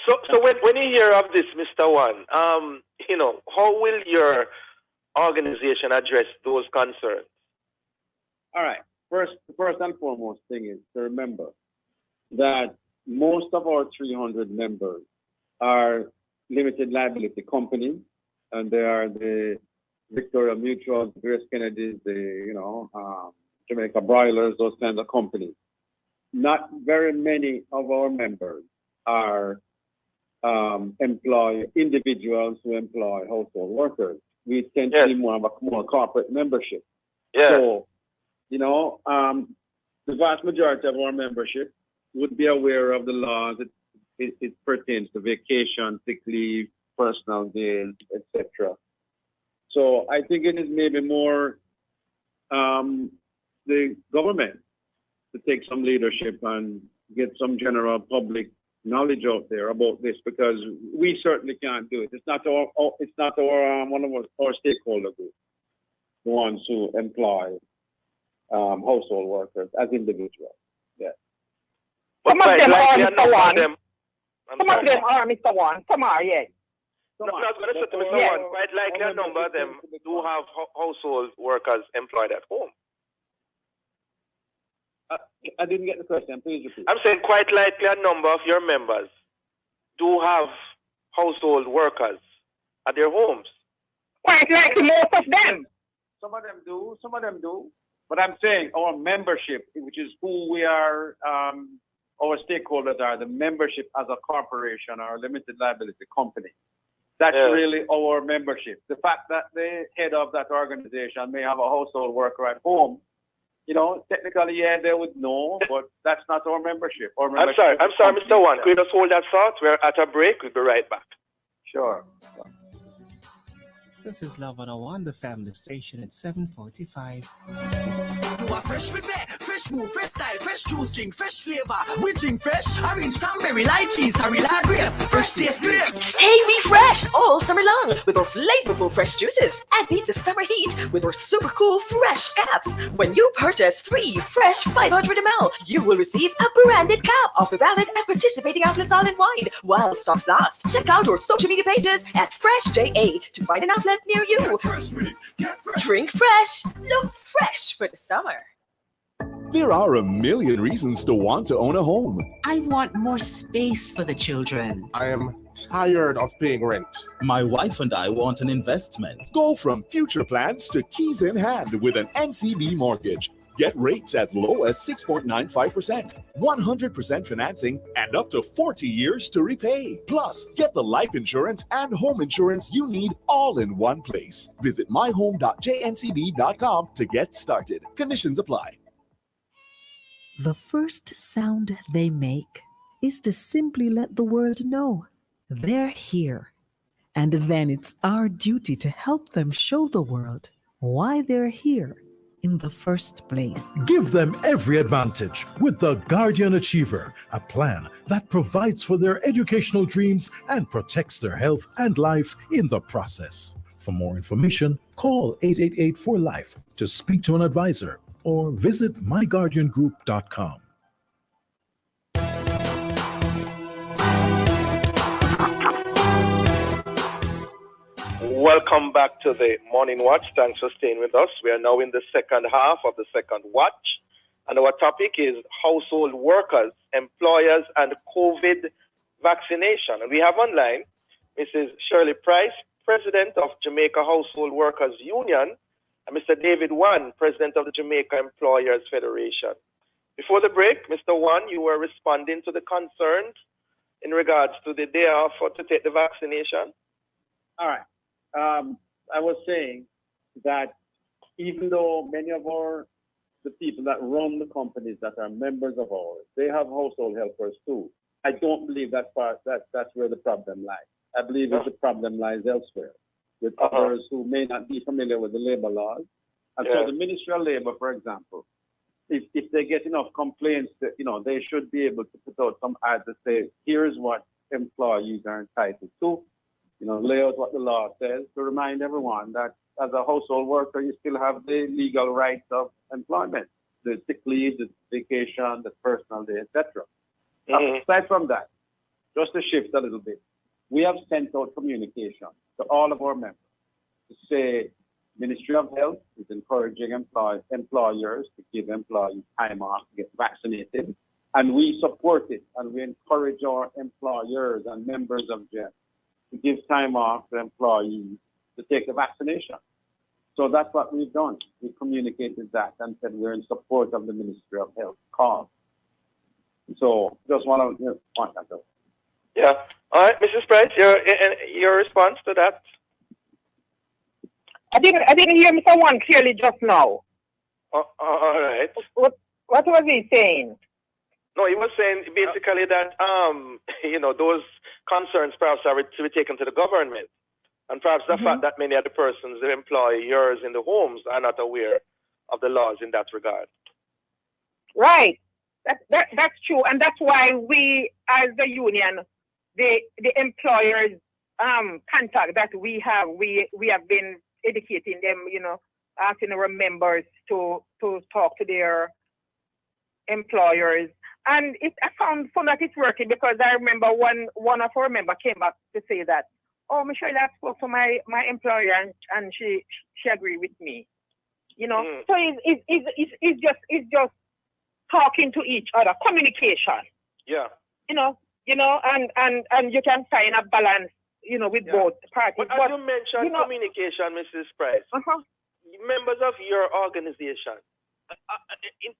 S2: So when you hear of this, Mr. One, how will your organization address those concerns?
S22: All right. First and foremost thing is to remember that most of our 300 members are limited liability companies, and they are the Victoria Mutual, Grace Kennedy's, Jamaica Broilers, those kinds of companies. Not very many of our members are employ individuals who employ household workers. We tend to be more of a more corporate membership.
S2: Yeah.
S22: So, the vast majority of our membership would be aware of the laws. It pertains to vacation, sick leave, personal days, etc. So I think it is maybe more the government to take some leadership and get some general public knowledge out there about this, because we certainly can't do it. It's not our one of our stakeholder groups, the ones who employ household workers as individuals. Yeah.
S21: Some of them are Mr. One. Some of them are Mr. One. Some are, yes.
S2: No, I was going to say to Mr. One, quite likely a number of them do have household workers employed at home.
S22: I didn't get the question. Please repeat.
S2: I'm saying quite likely a number of your members do have household workers at their homes.
S21: Quite likely most of them.
S22: Some of them do. But I'm saying our membership, which is who we are, our stakeholders are, the membership as a corporation or a limited liability company. That's really our membership. The fact that the head of that organization may have a household worker at home, technically, they would know, but that's not our membership.
S2: I'm sorry, Mr. One. Could you just hold that thought? We're at a break. We'll be right back.
S22: Sure.
S3: This is Love 101, the family station at 7:45.
S5: You are fresh with it, fresh move, fresh style, fresh juice drink, fresh flavor. We drink fresh, orange, cranberry, lychee, Sarilla grape, fresh taste grape.
S19: Stay refreshed all summer long with our flavorful fresh juices and beat the summer heat with our super cool fresh caps. When you purchase 3 fresh 500 ml, you will receive a branded cap offer valid at participating outlets island-wide while stocks last. Check out our social media pages at FreshJA to find an outlet near you. Drink fresh, look fresh for the summer.
S14: There are a million reasons to want to own a home.
S4: I want more space for the children.
S14: I am tired of paying rent.
S6: My wife and I want an investment.
S14: Go from future plans to keys in hand with an NCB mortgage. Get rates as low as 6.95%, 100% financing, and up to 40 years to repay. Plus, get the life insurance and home insurance you need all in one place. Visit myhome.jncb.com to get started. Conditions apply.
S23: The first sound they make is to simply let the world know they're here. And then it's our duty to help them show the world why they're here in the first place.
S24: Give them every advantage with the Guardian Achiever, a plan that provides for their educational dreams and protects their health and life in the process. For more information, call 888-4LIFE to speak to an advisor or visit myguardiangroup.com.
S2: Welcome back to the Morning Watch. Thanks for staying with us. We are now in the second half of the second watch, and our topic is household workers, employers, and COVID vaccination. And we have online Mrs. Shirley Price, President of Jamaica Household Workers Union, and Mr. David Wan, President of the Jamaica Employers Federation. Before the break, Mr. Wan, you were responding to the concerns in regards to the day off to take the vaccination.
S22: All right. I was saying that even though many of the people that run the companies that are members of ours, they have household helpers too. I don't believe that's where the problem lies. I believe that the problem lies elsewhere with others who may not be familiar with the labor laws. And so the Ministry of Labor, for example, if they get enough complaints, that, they should be able to put out some ads that say, here's what employees are entitled to. Lay out what the law says to remind everyone that as a household worker, you still have the legal rights of employment, the sick leave, the vacation, the personal day, etc. Aside from that, just to shift a little bit, we have sent out communication to all of our members to say Ministry of Health is encouraging employers to give employees time off to get vaccinated, and we support it, and we encourage our employers and members of GEM to give time off to employees to take the vaccination. So that's what we've done. We communicated that and said we're in support of the Ministry of Health cause. So just want to point that out.
S2: Yeah. All right, Mrs. Price, your response to that?
S21: I didn't hear Mr. One clearly just now.
S2: All right.
S21: What was he saying?
S2: No, he was saying basically that those concerns perhaps are to be taken to the government, and perhaps the fact that many of the persons, the employers in the homes, are not aware of the laws in that regard.
S21: Right. That's true, and that's why we, as the union, the employers contact that we have been educating them, asking our members to talk to their employers. And I found that it's working, because I remember one of our members came back to say that, oh, Michelle, I spoke to my employer and she agreed with me. So it's just talking to each other, communication.
S2: Yeah.
S21: And you can find a balance, with both parties.
S2: But as you mentioned communication, Mrs. Price, members of your organization,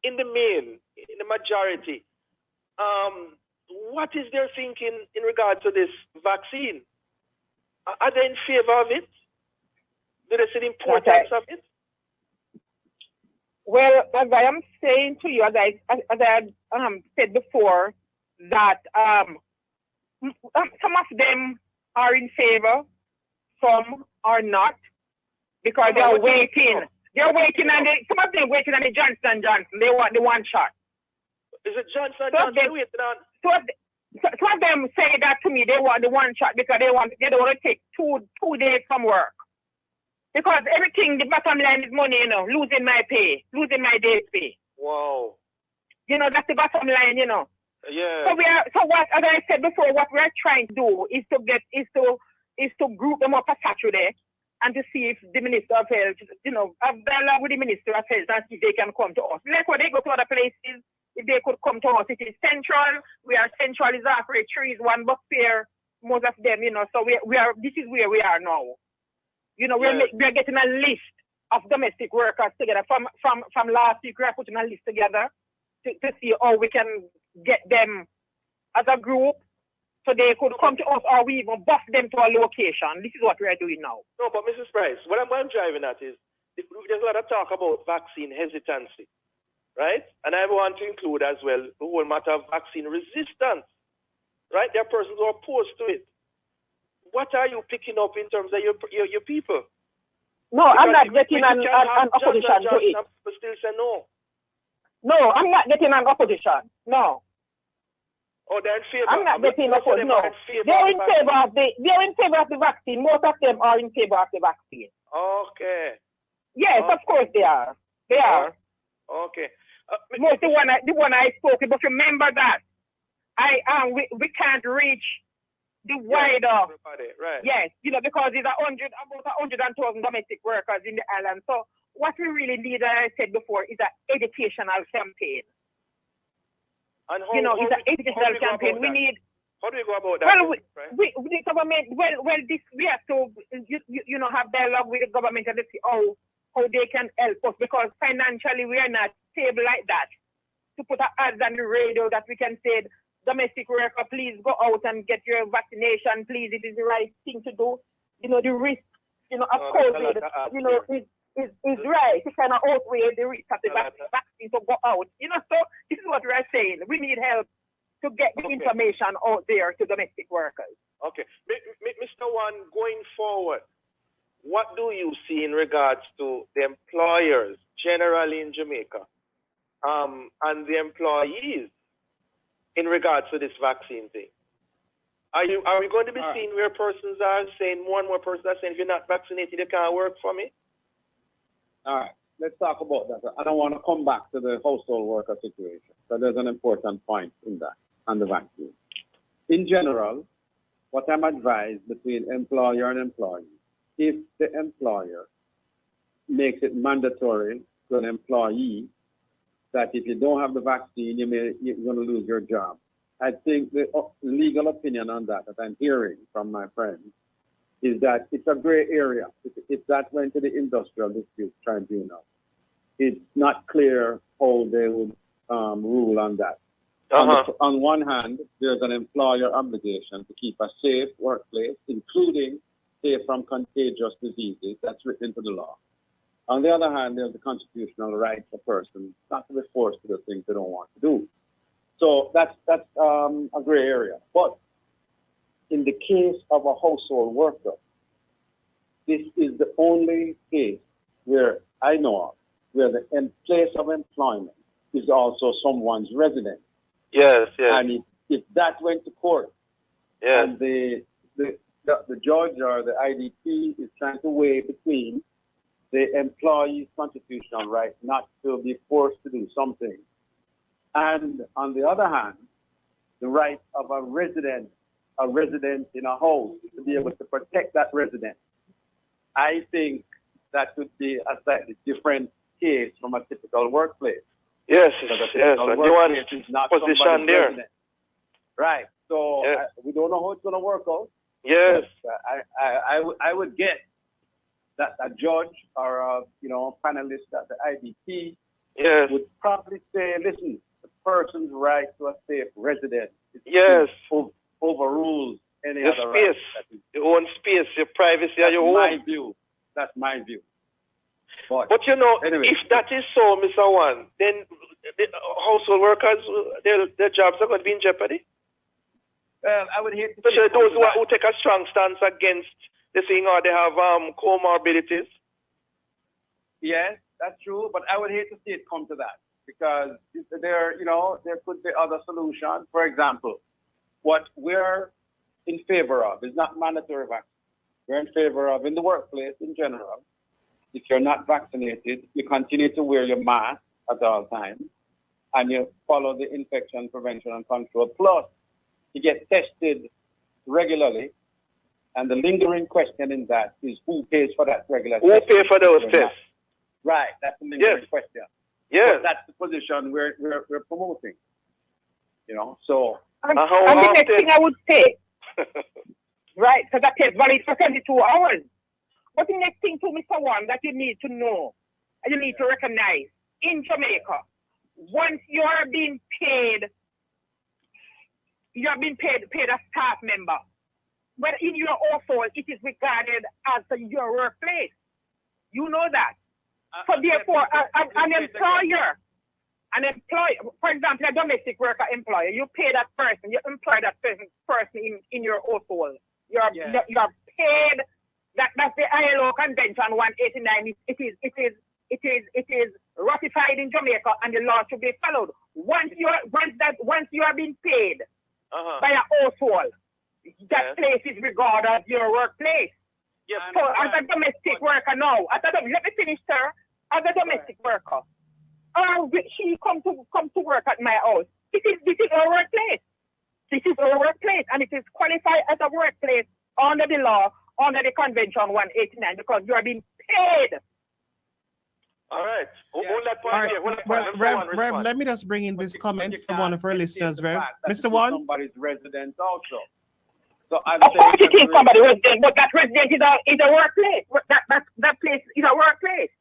S2: in the main, in the majority, what is their thinking in regard to this vaccine? Are they in favor of it? Do they see the importance of it?
S21: Well, as I am saying to you, as I said before, that some of them are in favor, some are not, because they are waiting. They're waiting, and some of them waiting on the Johnson Johnson. They want the one shot.
S2: Is it Johnson Johnson waiting on?
S21: Some of them say that to me. They want the one shot because they don't want to take two days from work. Because everything, the bottom line is money, you know, losing my pay, losing my day's pay.
S2: Wow.
S21: You know, that's the bottom line, you know.
S2: Yeah.
S21: So what, as I said before, what we're trying to do is to group them up as Saturday and to see if the Minister of Health, you know, have dialogue with the Minister of Health and see if they can come to us. Like when they go to other places, if they could come to us, it is central. We are central, is after trees, one bus fare, most of them, you know. So we are. This is where we are now. You know, we're getting a list of domestic workers together. From last week, we're putting a list together to see how we can get them as a group so they could come to us, or we even bus them to a location. This is what we are doing now.
S2: No, but Mrs. Price, what I'm driving at is there's a lot of talk about vaccine hesitancy, right? And I want to include as well the whole matter of vaccine resistance, right? There are persons who are opposed to it. What are you picking up in terms of your people?
S21: No,
S2: because
S21: I'm not getting an opposition to it.
S2: People still say no.
S21: No, I'm not getting an opposition. No.
S2: Oh, they're in favor.
S21: I'm not getting opposition. No, they're in favor of the vaccine. Most of them are in favor of the vaccine.
S2: Okay.
S21: Yes, of course they are. They are.
S2: Okay.
S21: Most the one I spoke about. Remember that we can't reach the wider.
S2: Right.
S21: Yes, you know, because there's about 100,000 domestic workers in the island. So what we really need, as I said before, is an educational campaign.
S2: And how,
S21: you know, it's an educational campaign. We need.
S2: How do we go about that?
S21: Well, the government. Well, this we have to, you know, have dialogue with the government and see how they can help us, because financially we are not stable like that. To put an ad on the radio that we can say, domestic worker, please go out and get your vaccination, please. It is the right thing to do. You know, the risk, you know, of COVID, you know, is right. It kind of outweigh the risk of the vaccine to go out. You know, so this is what we're saying. We need help to get the information out there to domestic workers.
S2: Okay. Mr. One, going forward, what do you see in regards to the employers generally in Jamaica and the employees in regards to this vaccine thing? Are we going to be seeing where persons are saying, more and more persons are saying, if you're not vaccinated, you can't work for me?
S22: All right, let's talk about that. I don't want to come back to the household worker situation, but there's an important point in that, and the vaccine. In general, what I'm advised between employer and employee, if the employer makes it mandatory to an employee that if you don't have the vaccine, you're going to lose your job. I think the legal opinion on that I'm hearing from my friends is that it's a gray area. If that went to the Industrial Dispute Tribunal, it's not clear how they would rule on that. On one hand, there's an employer obligation to keep a safe workplace, including safe from contagious diseases. That's written into the law. On the other hand, there's the constitutional right for persons not to be forced to do things they don't want to do. So that's a gray area. But in the case of a household worker, this is the only case where I know of where the place of employment is also someone's residence.
S2: Yes, yes.
S22: And if that went to court, and the judge or the IDP is trying to weigh between the employee's constitutional right not to be forced to do something, and on the other hand, the right of a resident in a house to be able to protect that resident, I think that would be a slightly different case from a typical workplace.
S2: Yes, yes, and you want position there.
S22: Resident. Right, so we don't know how it's going to work out.
S2: Yes.
S22: I would guess that a judge or a panelist at the IDP would probably say, listen, the person's right to a safe residence overrules any
S2: Your
S22: other
S2: space,
S22: right.
S2: your own space, your privacy, and your
S22: My
S2: home.
S22: view. That's my view.
S2: But you know,
S22: anyway.
S2: if that is so, Mr. Wan, then the household workers, their jobs are going to be in jeopardy.
S22: Well, I would hate to
S2: especially
S22: see
S2: those
S22: that.
S2: who take a strong stance against the thing, or they have comorbidities.
S22: Yes, that's true, but I would hate to see it come to that because there could be other solutions. For example, what we're in favor of is not mandatory vaccine. We're in favor of, in the workplace in general, if you're not vaccinated, you continue to wear your mask at all times and you follow the infection prevention and control. Plus, you get tested regularly. And the lingering question in that is who pays for that regular
S2: Who
S22: testing?
S2: pay for those tests?
S22: Right, that's the lingering question.
S2: Yes.
S22: But that's the position we're promoting. So.
S21: And the next thing I would say, right, because that test valid for 72 hours. But the next thing to Mr. Wan that you need to know, and you need to recognize, in Jamaica, once you are being paid, paid a staff member. But in your household, it is regarded as your workplace. You know that. So therefore, an employer, for example, a domestic worker employer, you pay that person, you employ that person in your household. You're paid. That's the ILO Convention 189. It is ratified in Jamaica, and the law should be followed. Once you are being paid by a household, that place is regarded as your workplace. Yes. So as a domestic worker now, let me finish, sir. As a domestic worker, she come to work at my house. This is our workplace. This is our workplace, and it is qualified as a workplace under the law, under the Convention 189, because you are being paid.
S2: All right. Hold that point
S3: All right.
S2: here. Hold that
S3: Well,
S2: point.
S3: Rev, let me just bring in this comment from one of our listeners, Rev. Mr. Wan?
S22: Somebody's residence also. So I'm
S21: Of course
S22: saying
S21: it is somebody resident, but that resident is a workplace. That place is a workplace.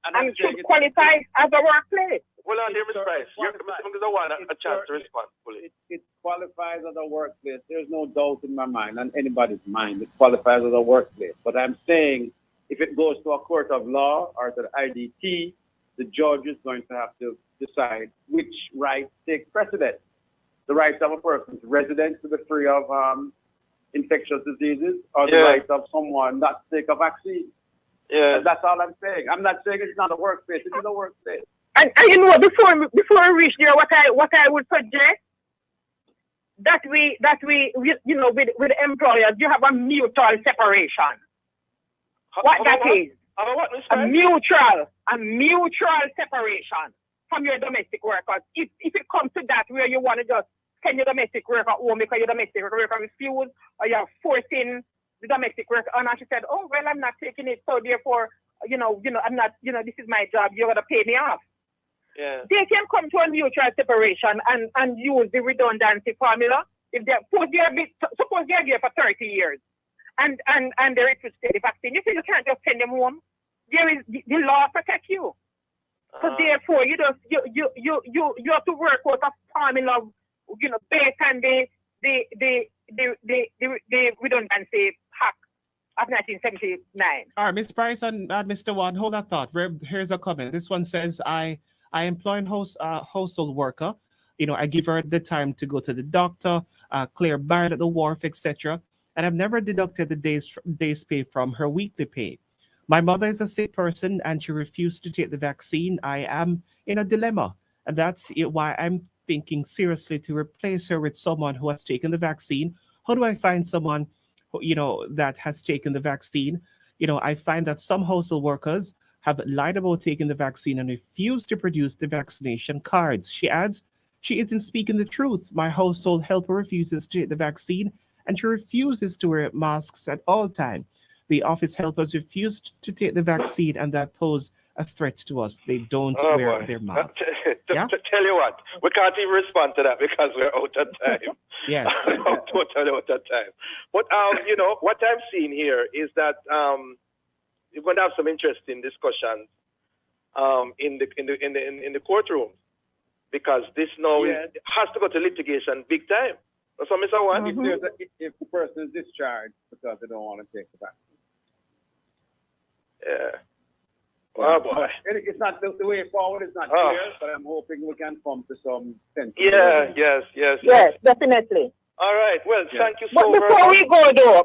S21: And it should qualify as a workplace.
S2: Hold on there, Mr. Price. Mr. Wan, a chance to respond fully.
S22: It qualifies as a workplace. There's no doubt in my mind, and anybody's mind. It qualifies as a workplace. But I'm saying if it goes to a court of law or to the IDT, the judge is going to have to decide which rights take precedence. The rights of a person's resident to be free of infectious diseases, or the rights of someone not to take a vaccine.
S2: Yeah,
S22: and that's all I'm saying. I'm not saying it's not a workplace. It is a workplace.
S21: And you know, before we reach there, what I would suggest that we you know, with employers, you have a mutual separation. A mutual separation from your domestic workers. If it comes to that, where you want to just send your domestic worker home because your domestic worker refused, or you're forcing the domestic worker on, and she said, "Oh well, I'm not taking it, so therefore, I'm not, this is my job. You're gonna pay me off."
S2: Yeah.
S21: They can come to a mutual separation and use the redundancy formula. If they suppose they are there for 30 years, and they refuse to take the vaccine, you can't just send them home. There is the law protects you. So therefore, you have to work out a formula, based on the redundancy Act of 1979.
S3: All right, Ms. Price and Mr. Wan, hold that thought. Here's a comment. This one says, I employ a household worker. I give her the time to go to the doctor, clear barrel at the wharf, etc. And I've never deducted the day's pay from her weekly pay. My mother is a sick person and she refused to take the vaccine. I am in a dilemma. And that's why I'm thinking seriously to replace her with someone who has taken the vaccine. How do I find someone, that has taken the vaccine? I find that some household workers have lied about taking the vaccine and refused to produce the vaccination cards. She adds, she isn't speaking the truth. My household helper refuses to take the vaccine and she refuses to wear masks at all times. The office helpers refused to take the vaccine and that posed a threat to us. They don't wear their masks.
S2: Tell you what, we can't even respond to that because we're out of time.
S3: Yes.
S2: Totally out of time. But, what I'm seeing here is that we're going to have some interesting discussions in the courtroom, because this now has to go to litigation big time. So, Mr. One?
S22: If the person is discharged because they don't want to take the vaccine.
S2: Yeah. Oh, boy.
S22: It's not the way forward is not clear, but I'm hoping we can come to some sense.
S2: Yes,
S21: definitely.
S2: All right. Well, thank you
S21: But
S2: so very much.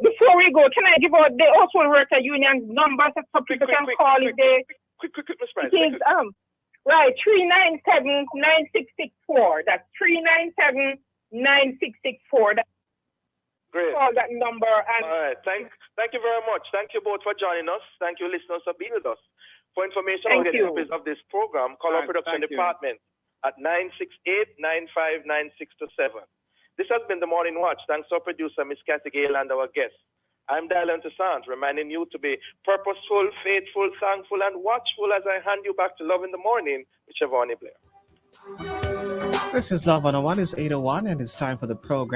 S21: before we go, can I give out the Household Worker Union numbers that some people can call if they...
S2: Quick, Miss Price.
S21: It is, right, 397-9664. That's 397-9664.
S2: Great.
S21: Call that number. And
S2: all right. Thank you very much. Thank you both for joining us. Thank you, listeners, for being with us. For information on the episodes of this program, call our production department at 968-959627. This has been The Morning Watch. Thanks to our producer, Miss Kathy Gale, and our guests. I'm Dylan Toussaint, reminding you to be purposeful, faithful, thankful, and watchful as I hand you back to Love in the Morning with Siobhan Blair.
S3: This is Love 101. It's 8:01, and it's time for the program.